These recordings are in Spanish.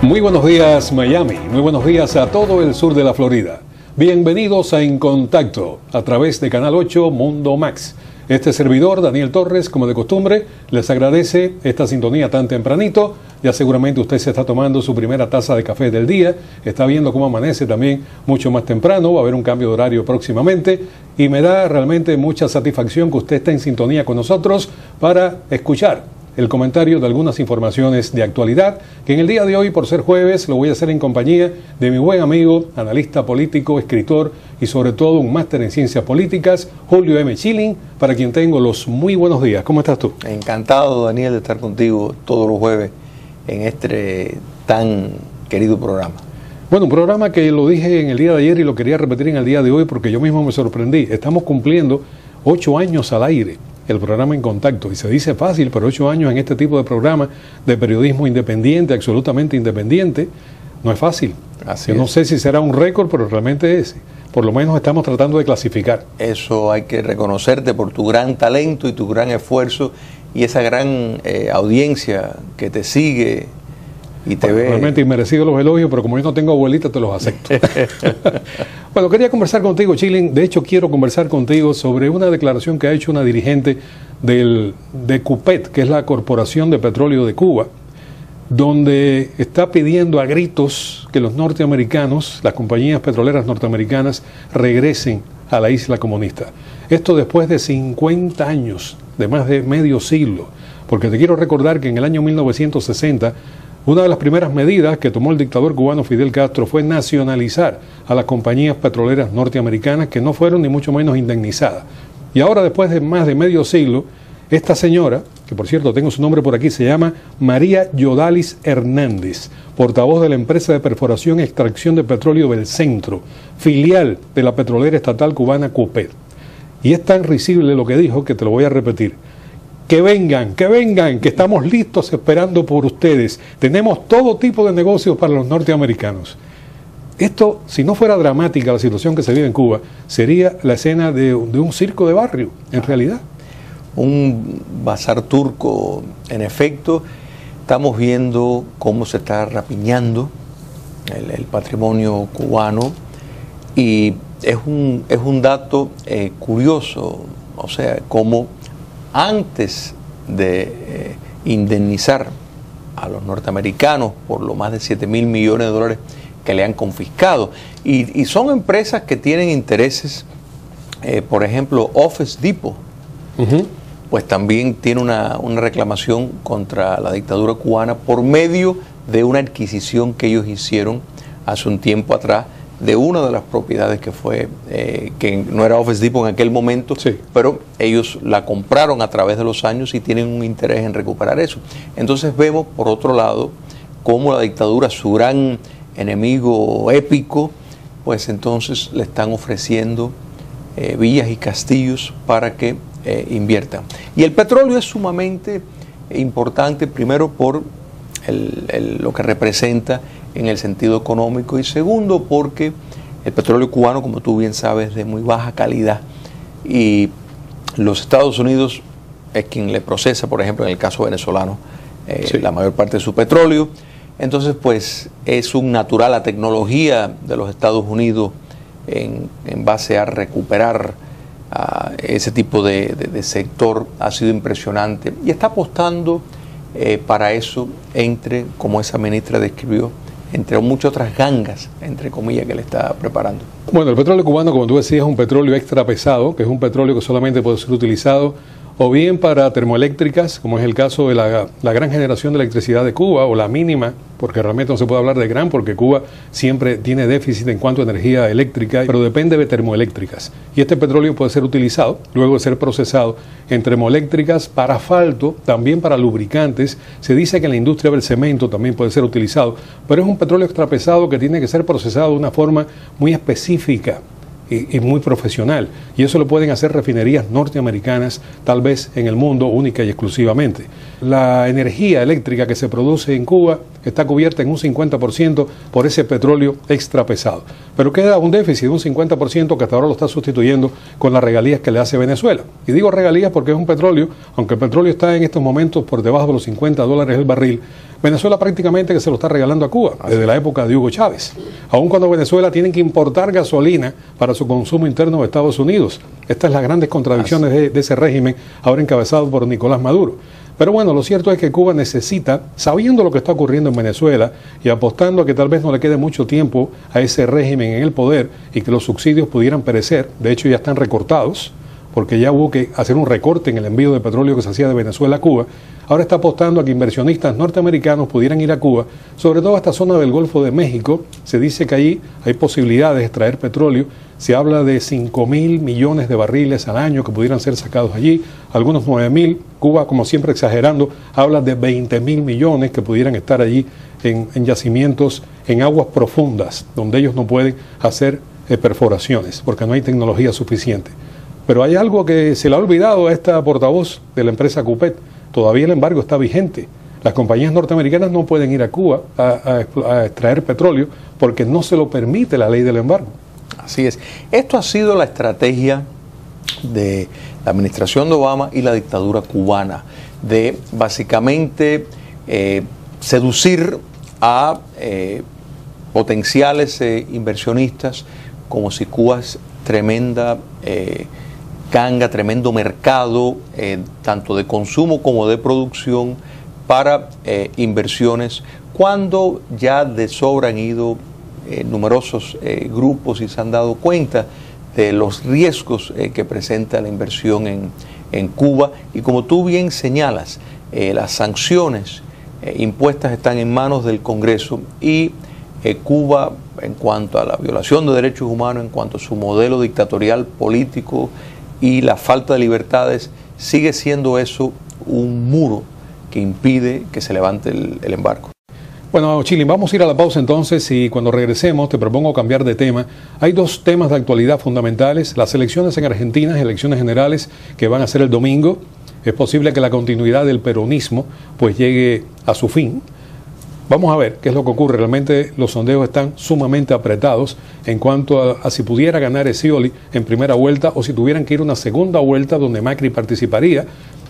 Muy buenos días Miami, muy buenos días a todo el sur de la Florida. Bienvenidos a En Contacto a través de Canal 8 Mundo Max. Este servidor, Daniel Torres, como de costumbre, les agradece esta sintonía tan tempranito. Ya seguramente usted se está tomando su primera taza de café del día, está viendo cómo amanece también mucho más temprano, va a haber un cambio de horario próximamente y me da realmente mucha satisfacción que usted esté en sintonía con nosotros para escuchar el comentario de algunas informaciones de actualidad, que en el día de hoy, por ser jueves, lo voy a hacer en compañía de mi buen amigo, analista político, escritor y sobre todo un máster en ciencias políticas, Julio M. Schilling, para quien tengo los muy buenos días. ¿Cómo estás tú? Encantado, Daniel, de estar contigo todos los jueves en este tan querido programa. Bueno, un programa que lo dije en el día de ayer y lo quería repetir en el día de hoy porque yo mismo me sorprendí. Estamos cumpliendo 8 años al aire. El programa En Contacto, y se dice fácil, pero 8 años en este tipo de programa de periodismo independiente, absolutamente independiente, no es fácil. Yo no sé si será un récord, pero realmente es. Por lo menos estamos tratando de clasificar. Eso hay que reconocerte por tu gran talento y tu gran esfuerzo y esa gran audiencia que te sigue y te ve. Realmente inmerecido los elogios, pero como yo no tengo abuelita, te los acepto. Bueno, quería conversar contigo, Schilling. De hecho, quiero conversar contigo sobre una declaración que ha hecho una dirigente de CUPET, que es la Corporación de Petróleo de Cuba, donde está pidiendo a gritos que los norteamericanos, las compañías petroleras norteamericanas, regresen a la isla comunista. Esto después de 50 años, de más de medio siglo, porque te quiero recordar que en el año 1960, una de las primeras medidas que tomó el dictador cubano Fidel Castro fue nacionalizar a las compañías petroleras norteamericanas que no fueron ni mucho menos indemnizadas. Y ahora, después de más de medio siglo, esta señora, que por cierto tengo su nombre por aquí, se llama María Yodalis Hernández, portavoz de la empresa de perforación y extracción de petróleo del Centro, filial de la petrolera estatal cubana CUPET. Y es tan risible lo que dijo que te lo voy a repetir. Que vengan, que estamos listos esperando por ustedes. Tenemos todo tipo de negocios para los norteamericanos. Esto, si no fuera dramática la situación que se vive en Cuba, sería la escena de un circo de barrio, en realidad. Un bazar turco, en efecto. Estamos viendo cómo se está rapiñando el patrimonio cubano y es un dato curioso, o sea, cómo antes de indemnizar a los norteamericanos por los más de 7.000 millones de dólares que le han confiscado. Y son empresas que tienen intereses, por ejemplo, Office Depot, pues también tiene una reclamación contra la dictadura cubana por medio de una adquisición que ellos hicieron hace un tiempo atrás de una de las propiedades que fue, que no era Office Depot en aquel momento, sí, pero ellos la compraron a través de los años y tienen un interés en recuperar eso. Entonces vemos, por otro lado, cómo la dictadura, su gran enemigo épico, pues entonces le están ofreciendo villas y castillos para que inviertan. Y el petróleo es sumamente importante, primero por lo que representa en el sentido económico y segundo porque el petróleo cubano, como tú bien sabes, es de muy baja calidad y los Estados Unidos es quien le procesa, por ejemplo, en el caso venezolano, sí, la mayor parte de su petróleo. Entonces, pues es un natural, la tecnología de los Estados Unidos en base a recuperar ese tipo de sector ha sido impresionante y está apostando para eso como esa ministra describió, entre muchas otras gangas, entre comillas, que le está preparando. Bueno, el petróleo cubano, como tú decías, es un petróleo extra pesado, que es un petróleo que solamente puede ser utilizado o bien para termoeléctricas, como es el caso de la gran generación de electricidad de Cuba, o la mínima, porque realmente no se puede hablar de gran, porque Cuba siempre tiene déficit en cuanto a energía eléctrica, pero depende de termoeléctricas. Y este petróleo puede ser utilizado, luego de ser procesado en termoeléctricas, para asfalto, también para lubricantes. Se dice que en la industria del cemento también puede ser utilizado, pero es un petróleo extrapesado que tiene que ser procesado de una forma muy específica y muy profesional, y eso lo pueden hacer refinerías norteamericanas, tal vez en el mundo, única y exclusivamente. La energía eléctrica que se produce en Cuba está cubierta en un 50% por ese petróleo extra pesado, pero queda un déficit de un 50% que hasta ahora lo está sustituyendo con las regalías que le hace Venezuela. Y digo regalías porque es un petróleo, aunque el petróleo está en estos momentos por debajo de los $50 el barril, Venezuela prácticamente que se lo está regalando a Cuba, desde la época de Hugo Chávez. Aun cuando Venezuela tiene que importar gasolina para su consumo interno de Estados Unidos. Estas son las grandes contradicciones de ese régimen, ahora encabezado por Nicolás Maduro. Pero bueno, lo cierto es que Cuba necesita, sabiendo lo que está ocurriendo en Venezuela y apostando a que tal vez no le quede mucho tiempo a ese régimen en el poder y que los subsidios pudieran perecer, de hecho ya están recortados, porque ya hubo que hacer un recorte en el envío de petróleo que se hacía de Venezuela a Cuba. Ahora está apostando a que inversionistas norteamericanos pudieran ir a Cuba, sobre todo a esta zona del Golfo de México. Se dice que allí hay posibilidades de extraer petróleo. Se habla de 5.000 millones de barriles al año que pudieran ser sacados allí, algunos 9.000. Cuba, como siempre exagerando, habla de 20.000 millones que pudieran estar allí en yacimientos, en aguas profundas, donde ellos no pueden hacer perforaciones, porque no hay tecnología suficiente. Pero hay algo que se le ha olvidado a esta portavoz de la empresa Cupet. Todavía el embargo está vigente. Las compañías norteamericanas no pueden ir a Cuba a extraer petróleo porque no se lo permite la ley del embargo. Así es. Esto ha sido la estrategia de la administración de Obama y la dictadura cubana, de básicamente seducir a potenciales inversionistas como si Cuba es tremenda ganga, tremendo mercado, tanto de consumo como de producción para inversiones, cuando ya de sobra han ido numerosos grupos y se han dado cuenta de los riesgos que presenta la inversión en Cuba. Y como tú bien señalas, las sanciones impuestas están en manos del Congreso y Cuba, en cuanto a la violación de derechos humanos, en cuanto a su modelo dictatorial político y la falta de libertades, sigue siendo eso un muro que impide que se levante el embargo. Bueno, Chilin, vamos a ir a la pausa entonces y cuando regresemos te propongo cambiar de tema. Hay dos temas de actualidad fundamentales: las elecciones en Argentina, elecciones generales que van a ser el domingo. Es posible que la continuidad del peronismo pues llegue a su fin. Vamos a ver qué es lo que ocurre. Realmente los sondeos están sumamente apretados en cuanto a si pudiera ganar Scioli en primera vuelta o si tuvieran que ir a una segunda vuelta donde Macri participaría,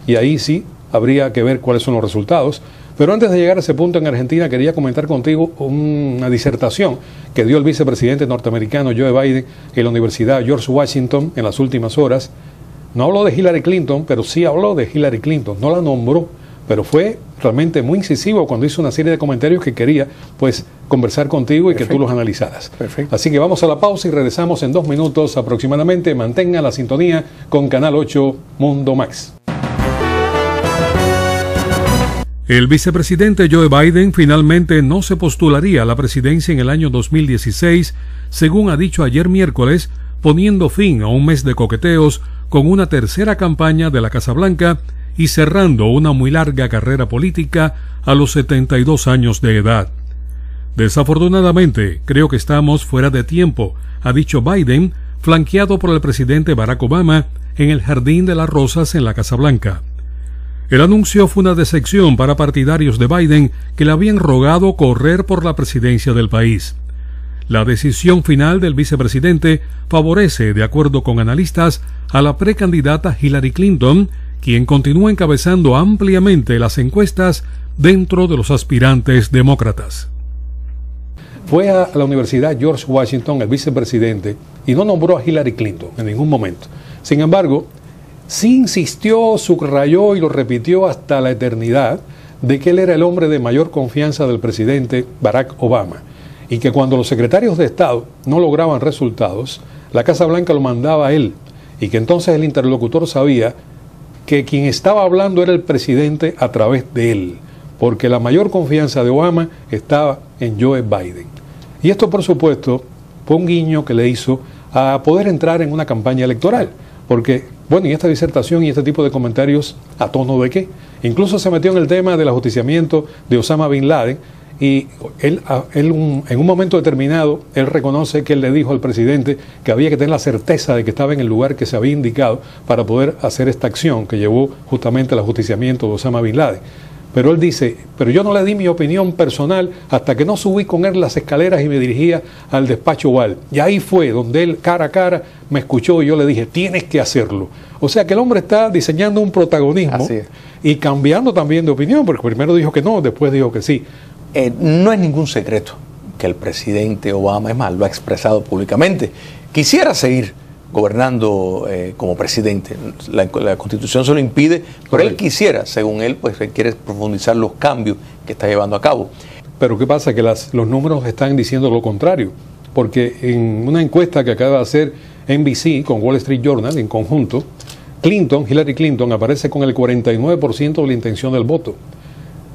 y ahí sí habría que ver cuáles son los resultados. Pero antes de llegar a ese punto en Argentina, quería comentar contigo una disertación que dio el vicepresidente norteamericano Joe Biden en la Universidad George Washington en las últimas horas. No habló de Hillary Clinton, pero sí habló de Hillary Clinton. No la nombró, pero fue realmente muy incisivo cuando hizo una serie de comentarios que quería pues conversar contigo y que tú los analizaras. Perfecto. Así que vamos a la pausa y regresamos en 2 minutos aproximadamente. Mantenga la sintonía con Canal 8 Mundo Max. El vicepresidente Joe Biden finalmente no se postularía a la presidencia en el año 2016, según ha dicho ayer miércoles, poniendo fin a un mes de coqueteos con una tercera campaña de la Casa Blanca y cerrando una muy larga carrera política a los 72 años de edad. Desafortunadamente, creo que estamos fuera de tiempo, ha dicho Biden, flanqueado por el presidente Barack Obama en el Jardín de las Rosas en la Casa Blanca. El anuncio fue una decepción para partidarios de Biden que le habían rogado correr por la presidencia del país. La decisión final del vicepresidente favorece, de acuerdo con analistas, a la precandidata Hillary Clinton, quien continúa encabezando ampliamente las encuestas dentro de los aspirantes demócratas. Fue a la Universidad George Washington el vicepresidente y no nombró a Hillary Clinton en ningún momento. Sin embargo, sí insistió, subrayó y lo repitió hasta la eternidad de que él era el hombre de mayor confianza del presidente Barack Obama y que cuando los secretarios de Estado no lograban resultados, la Casa Blanca lo mandaba a él y que entonces el interlocutor sabía que quien estaba hablando era el presidente a través de él, porque la mayor confianza de Obama estaba en Joe Biden. Y esto, por supuesto, fue un guiño que le hizo a poder entrar en una campaña electoral. Porque, bueno, y esta disertación y este tipo de comentarios, ¿a tono de qué? Incluso se metió en el tema del ajusticiamiento de Osama Bin Laden y él en un momento determinado, él reconoce que él le dijo al presidente que había que tener la certeza de que estaba en el lugar que se había indicado para poder hacer esta acción que llevó justamente al ajusticiamiento de Osama Bin Laden. Pero él dice, pero yo no le di mi opinión personal hasta que no subí con él las escaleras y me dirigía al despacho Oval. Y ahí fue donde él cara a cara me escuchó y yo le dije, tienes que hacerlo. O sea que el hombre está diseñando un protagonismo y cambiando también de opinión, porque primero dijo que no, después dijo que sí. No es ningún secreto que el presidente Obama, es más, lo ha expresado públicamente, quisiera seguir gobernando como presidente. La Constitución se lo impide, pero él quisiera, según él, pues él quiere profundizar los cambios que está llevando a cabo. Pero ¿qué pasa? Que los números están diciendo lo contrario, porque en una encuesta que acaba de hacer NBC con Wall Street Journal en conjunto, Hillary Clinton aparece con el 49% de la intención del voto.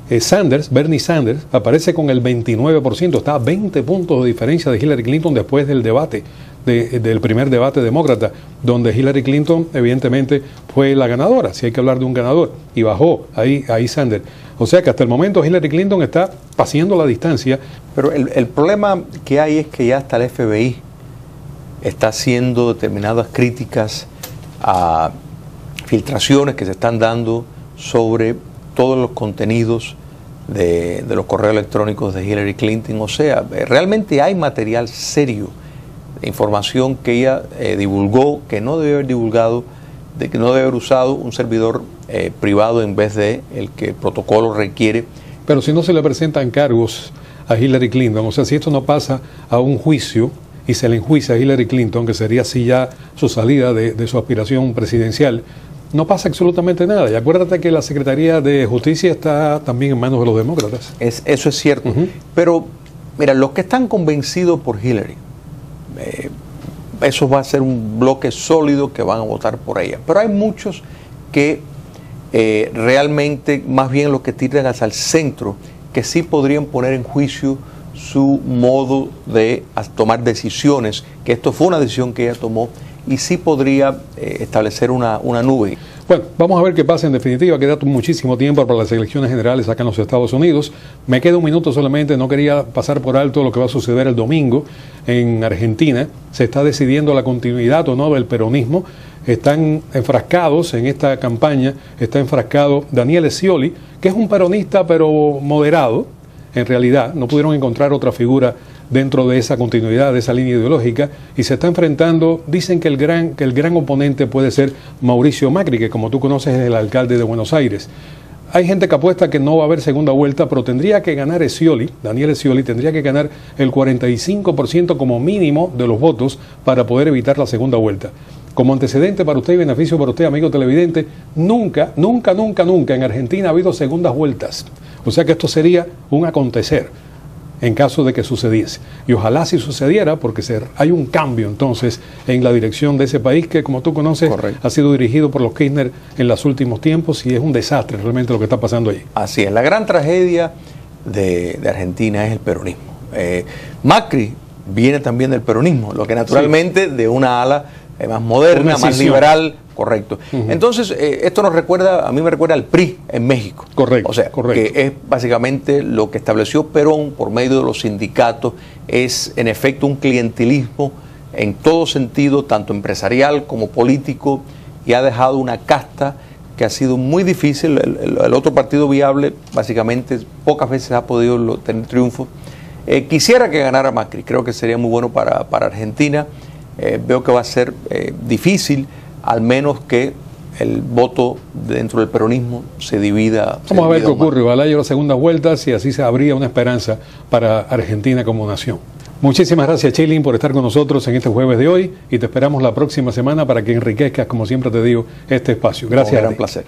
Bernie Sanders, aparece con el 29%, está a 20 puntos de diferencia de Hillary Clinton después del debate, del primer debate demócrata, donde Hillary Clinton evidentemente fue la ganadora, si hay que hablar de un ganador, y bajó ahí Sanders. O sea que hasta el momento Hillary Clinton está paseando la distancia. Pero el problema que hay es que ya hasta el FBI está haciendo determinadas críticas a filtraciones que se están dando sobre todos los contenidos de los correos electrónicos de Hillary Clinton. O sea, realmente hay material serio, información que ella divulgó, que no debe haber divulgado, de que no debe haber usado un servidor privado en vez de el que el protocolo requiere. Pero si no se le presentan cargos a Hillary Clinton, o sea, si esto no pasa a un juicio y se le enjuicia a Hillary Clinton, que sería así ya su salida de su aspiración presidencial, no pasa absolutamente nada. Y acuérdate que la Secretaría de Justicia está también en manos de los demócratas. Eso es cierto. Pero, mira, los que están convencidos por Hillary, eso va a ser un bloque sólido que van a votar por ella. Pero hay muchos que realmente, más bien los que tiran hacia el centro, que sí podrían poner en juicio su modo de tomar decisiones, que esto fue una decisión que ella tomó, y sí podría establecer una nube. Bueno, vamos a ver qué pasa en definitiva. Queda muchísimo tiempo para las elecciones generales acá en los Estados Unidos. Me queda un minuto solamente, no quería pasar por alto lo que va a suceder el domingo en Argentina. Se está decidiendo la continuidad o no del peronismo. Están enfrascados en esta campaña, está enfrascado Daniel Scioli, que es un peronista pero moderado, en realidad. No pudieron encontrar otra figura dentro de esa continuidad, de esa línea ideológica, y se está enfrentando, dicen que el gran oponente puede ser Mauricio Macri, que como tú conoces es el alcalde de Buenos Aires. Hay gente que apuesta que no va a haber segunda vuelta, pero tendría que ganar Daniel Scioli tendría que ganar el 45% como mínimo de los votos para poder evitar la segunda vuelta. Como antecedente para usted y beneficio para usted, amigo televidente, nunca en Argentina ha habido segundas vueltas. O sea que esto sería un acontecer en caso de que sucediese. Y ojalá si sucediera, porque hay un cambio entonces en la dirección de ese país que, como tú conoces, ha sido dirigido por los Kirchner en los últimos tiempos y es un desastre realmente lo que está pasando allí. Así es, la gran tragedia de Argentina es el peronismo. Macri viene también del peronismo, lo que naturalmente de una ala más moderna, más liberal, correcto. Entonces, esto a mí me recuerda al PRI en México. Correcto. O sea, que es básicamente lo que estableció Perón por medio de los sindicatos, es en efecto un clientelismo en todo sentido, tanto empresarial como político, y ha dejado una casta que ha sido muy difícil. El otro partido viable, básicamente, pocas veces ha podido tener triunfo. Quisiera que ganara Macri, creo que sería muy bueno para Argentina. Veo que va a ser difícil, al menos que el voto dentro del peronismo se divida. Vamos a ver qué ocurre. Ojalá haya las segundas vueltas y así se abría una esperanza para Argentina como nación. Muchísimas gracias, Chilin, por estar con nosotros en este jueves de hoy y te esperamos la próxima semana para que enriquezcas, como siempre te digo, este espacio. Gracias. Un gran placer.